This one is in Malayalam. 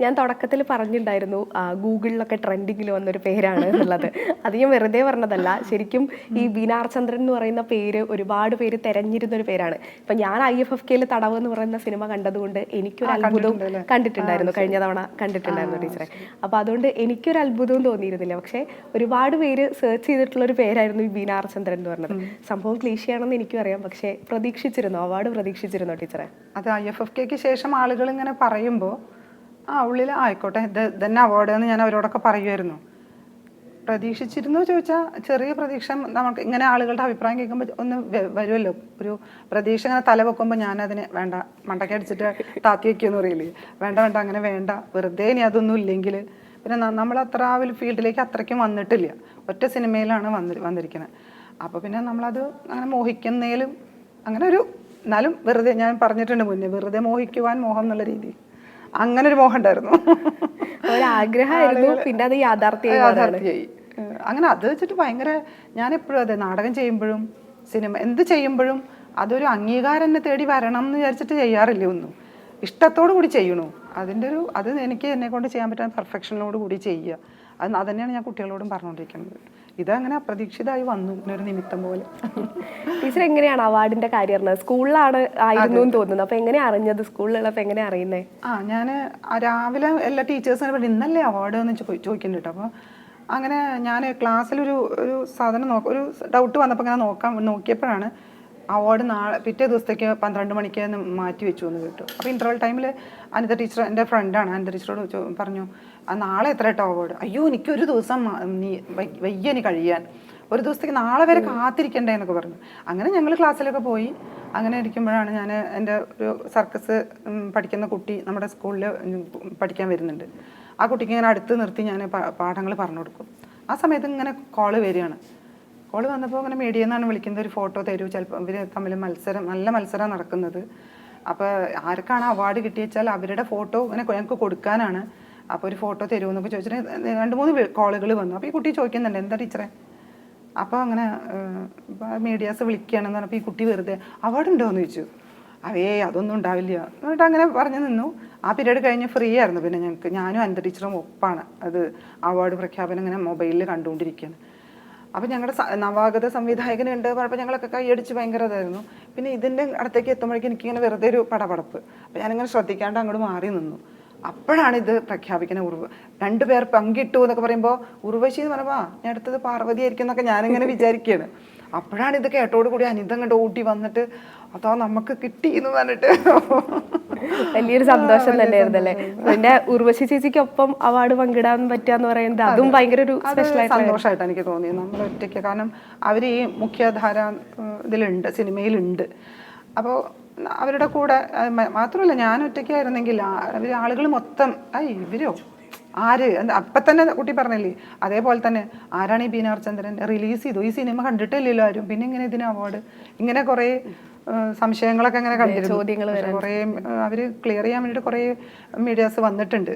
ഞാൻ തുടക്കത്തിൽ പറഞ്ഞിട്ടുണ്ടായിരുന്നു ഗൂഗിളിലൊക്കെ ട്രെൻഡിങ്ങിൽ വന്നൊരു പേരാണ് എന്നുള്ളത്. അത് ഞാൻ വെറുതെ പറഞ്ഞതല്ല. ശരിക്കും ഈ ബീനാർ ചന്ദ്രൻ എന്ന് പറയുന്ന പേര് ഒരുപാട് പേര് തെരഞ്ഞിരുന്നൊരു പേരാണ്. ഇപ്പം ഞാൻ IFFK തടവ് എന്ന് പറയുന്ന സിനിമ കണ്ടതുകൊണ്ട് എനിക്കൊരു അത്ഭുതവും കണ്ടിട്ടുണ്ടായിരുന്നു. കഴിഞ്ഞ തവണ കണ്ടിട്ടുണ്ടായിരുന്നു ടീച്ചറെ. അപ്പോൾ അതുകൊണ്ട് എനിക്കൊരു അത്ഭുതവും തോന്നിയിരുന്നില്ല. പക്ഷേ ഒരുപാട് പേര് സെർച്ച് ചെയ്തിട്ടുള്ളൊരു പേരായിരുന്നു ഈ ബീനാർ ചന്ദ്രൻ എന്ന് പറഞ്ഞത്. സംഭവം ക്ലീശയാണെന്ന് എനിക്കും അറിയാം. പക്ഷേ പ്രതീക്ഷിച്ചിരുന്നോ, അവാർഡ് പ്രതീക്ഷിച്ചിരുന്നോ ടീച്ചറെ? അത് IFFK ശേഷം ആളുകൾ ഇങ്ങനെ പറയുമ്പോൾ ഉള്ളിൽ ആയിക്കോട്ടെ ഇത് തന്നെ അവാർഡ് എന്ന് ഞാൻ അവരോടൊക്കെ പറയുമായിരുന്നു. പ്രതീക്ഷിച്ചിരുന്നു ചോദിച്ചാൽ ചെറിയ പ്രതീക്ഷ. നമുക്ക് ഇങ്ങനെ ആളുകളുടെ അഭിപ്രായം കേൾക്കുമ്പോൾ ഒന്ന് വരുമല്ലോ, ഒരു പ്രതീക്ഷ ഇങ്ങനെ തല വെക്കുമ്പോൾ ഞാനതിന് വേണ്ട മണ്ടക്കടിച്ചിട്ട് താത്തി വയ്ക്കുമെന്ന് പറയില്ലേ, വേണ്ട അങ്ങനെ വേണ്ട, വെറുതെ ഇനി അതൊന്നും ഇല്ലെങ്കിൽ. പിന്നെ നമ്മൾ അത്ര ആ ഒരു ഫീൽഡിലേക്ക് അത്രയ്ക്കും വന്നിട്ടില്ല, ഒറ്റ സിനിമയിലാണ് വന്നിരിക്കുന്നത്. അപ്പോൾ പിന്നെ നമ്മളത് അങ്ങനെ മോഹിക്കുന്നതിലും അങ്ങനെ ഒരു, എന്നാലും വെറുതെ ഞാൻ പറഞ്ഞിട്ടുണ്ട് മുന്നേ, വെറുതെ മോഹിക്കുവാൻ മോഹം എന്നുള്ള രീതി അങ്ങനെ ഒരു മോഹം ഉണ്ടായിരുന്നു. ഒരാഗ്രഹമായിരുന്നു, പിന്നെ അത് യാഥാർത്ഥ്യമായി. അങ്ങനെ അത് വെച്ചിട്ട് ഭയങ്കര, ഞാനെപ്പോഴും അതെ നാടകം ചെയ്യുമ്പോഴും സിനിമ എന്ത് ചെയ്യുമ്പോഴും അതൊരു അംഗീകാരം എന്നെ തേടി വരണം എന്ന് വിചാരിച്ചിട്ട് ചെയ്യാറില്ല ഒന്നും. ഇഷ്ടത്തോടു കൂടി ചെയ്യണു. അത് എനിക്ക് എന്നെ കൊണ്ട് ചെയ്യാൻ പറ്റുന്ന പെർഫെക്ഷനോട് കൂടി ചെയ്യുക. അത് തന്നെയാണ് ഞാൻ കുട്ടികളോടും പറഞ്ഞുകൊണ്ടിരിക്കുന്നത്. ഇതങ്ങനെ അപ്രതീക്ഷിതമായി വന്നു, ഒരു നിമിത്തം പോലെ. ടീച്ചർ എങ്ങനെയാണ് അവാർഡിന്റെ കാര്യം അറിഞ്ഞത്? സ്കൂളിലാണ് ആയിരുന്നു എന്ന് തോന്നുന്നു. അപ്പൊ എങ്ങനെയാ അറിഞ്ഞത്? സ്കൂളിലുള്ളപ്പോ എങ്ങനെയാ അറിയുന്നത്? ഞാൻ രാവിലെ എല്ലാ ടീച്ചേഴ്സിനെ പറഞ്ഞു ഇന്നല്ലേ അവാർഡ് എന്ന് ചോദിക്കുന്നുണ്ട്. അപ്പോൾ അങ്ങനെ ഞാൻ ക്ലാസ്സിലൊരു സാധനം ഒരു ഡൗട്ട് വന്നപ്പോൾ അങ്ങനെ നോക്കിയപ്പോഴാണ് അവാർഡ് പിറ്റേ ദിവസത്തേക്ക് 12 മണിക്ക് മാറ്റി വെച്ചു എന്ന് കേട്ടു. അപ്പോൾ ഇൻ്റർവൽ ടൈമിൽ അനിത ടീച്ചർ, എൻ്റെ ഫ്രണ്ടാണ്, അനിത ടീച്ചറോട് പറഞ്ഞു നാളെ എത്ര കേട്ടോ അവാർഡ്? അയ്യോ എനിക്കൊരു ദിവസം വയ്യ ഇനി കഴിയാൻ, ഒരു ദിവസത്തേക്ക് നാളെ വരെ കാത്തിരിക്കണ്ടേ എന്നൊക്കെ പറഞ്ഞു. അങ്ങനെ ഞങ്ങൾ ക്ലാസ്സിലൊക്കെ പോയി. അങ്ങനെ ഇരിക്കുമ്പോഴാണ് ഞാൻ എൻ്റെ ഒരു സർക്കസ് പഠിക്കുന്ന കുട്ടി നമ്മുടെ സ്കൂളിൽ പഠിക്കാൻ വരുന്നുണ്ട്. ആ കുട്ടിക്ക് ഇങ്ങനെ അടുത്ത് നിർത്തി ഞാൻ പാഠങ്ങൾ പറഞ്ഞു കൊടുക്കും. ആ സമയത്ത് ഇങ്ങനെ കോള് വരികയാണ്. കോള് വന്നപ്പോൾ ഇങ്ങനെ മീഡിയയിൽ നിന്നാണ് വിളിക്കുന്നത്, ഒരു ഫോട്ടോ തരൂ. ചിലപ്പോൾ ഇവർ തമ്മിൽ നല്ല മത്സരം നടക്കുന്നത്. അപ്പോൾ ആർക്കാണ് അവാർഡ് കിട്ടിയെച്ചാൽ അവരുടെ ഫോട്ടോ ഇങ്ങനെ ഞങ്ങൾക്ക് കൊടുക്കാനാണ്. അപ്പോൾ ഒരു ഫോട്ടോ തരുമെന്നൊക്കെ ചോദിച്ചിട്ട് 2-3 കോളുകൾ വന്നു. അപ്പോൾ ഈ കുട്ടി ചോദിക്കുന്നുണ്ട് എന്താ ടീച്ചറെ. അപ്പോൾ അങ്ങനെ മീഡിയാസ് വിളിക്കുകയാണെന്ന് പറഞ്ഞപ്പോൾ ഈ കുട്ടി വെറുതെ അവാർഡ് ഉണ്ടോ എന്ന് ചോദിച്ചു. അതൊന്നും ഉണ്ടാവില്ല എന്നിട്ട് അങ്ങനെ പറഞ്ഞു നിന്നു. ആ പീരീഡ് കഴിഞ്ഞ് ഫ്രീ ആയിരുന്നു. പിന്നെ ഞാനും അനിത ടീച്ചറും ഒപ്പാണ് അത് അവാർഡ് പ്രഖ്യാപനം ഇങ്ങനെ മൊബൈലിൽ കണ്ടുകൊണ്ടിരിക്കുകയാണ്. അപ്പോൾ ഞങ്ങളുടെ നവാഗത സംവിധായകനുണ്ട് പറഞ്ഞപ്പോൾ ഞങ്ങളൊക്കെ കൈയടിച്ച് ഭയങ്കര ഇതായിരുന്നു. പിന്നെ ഇതിൻ്റെ അടുത്തേക്ക് എത്തുമ്പോഴേക്കും എനിക്കിങ്ങനെ വെറുതെ ഒരു പടപടപ്പ്. അപ്പോൾ ഞാനിങ്ങനെ ശ്രദ്ധിക്കാണ്ട് അങ്ങോട്ട് മാറി നിന്നു. അപ്പോഴാണ് ഇത് പ്രഖ്യാപിക്കുന്ന 2 പേർ പങ്കിട്ടു എന്നൊക്കെ പറയുമ്പോൾ ഉർവശി എന്ന് പറയുമ്പോൾ ഞാൻ അടുത്തത് പാർവതി ആയിരിക്കും എന്നൊക്കെ ഞാനിങ്ങനെ വിചാരിക്കുകയാണ്. അപ്പോഴാണ് ഇത് കേട്ടോട് കൂടി അനിത അങ്ങോട്ട് ഓട്ടി വന്നിട്ട് അതോ നമുക്ക് കിട്ടി എന്ന് പറഞ്ഞിട്ട് വലിയൊരു സന്തോഷം തന്നെയായിരുന്നല്ലേ. പിന്നെ ഉർവശി ചേച്ചിക്കൊപ്പം അവാർഡ് പങ്കിടാൻ പറ്റുകയെന്ന് പറയുന്നത് അതും ഭയങ്കര ഒരു സന്തോഷമായിട്ട് എനിക്ക് തോന്നി. നമ്മൾ ഒറ്റയ്ക്ക്, കാരണം അവർ ഈ മുഖ്യധാര ഇതിലുണ്ട്, സിനിമയിലുണ്ട്. അപ്പോൾ അവരുടെ കൂടെ മാത്രമല്ല ഞാൻ ഒറ്റയ്ക്കായിരുന്നെങ്കിൽ ആളുകൾ മൊത്തം ഇവരോ ആര് അപ്പം തന്നെ കുട്ടി പറഞ്ഞില്ലേ, അതേപോലെ തന്നെ ആരാണ് ഈ ബീനാർ ചന്ദ്രൻ, റിലീസ് ചെയ്തു, ഈ സിനിമ കണ്ടിട്ടില്ലല്ലോ ആരും, പിന്നെ ഇങ്ങനെ ഇതിന് അവാർഡ്, ഇങ്ങനെ കുറേ സംശയങ്ങളൊക്കെ അങ്ങനെ കണ്ടിരുന്നു. കുറേ അവർ ക്ലിയർ ചെയ്യാൻ വേണ്ടിയിട്ട് കുറേ മീഡിയാസ് വന്നിട്ടുണ്ട്.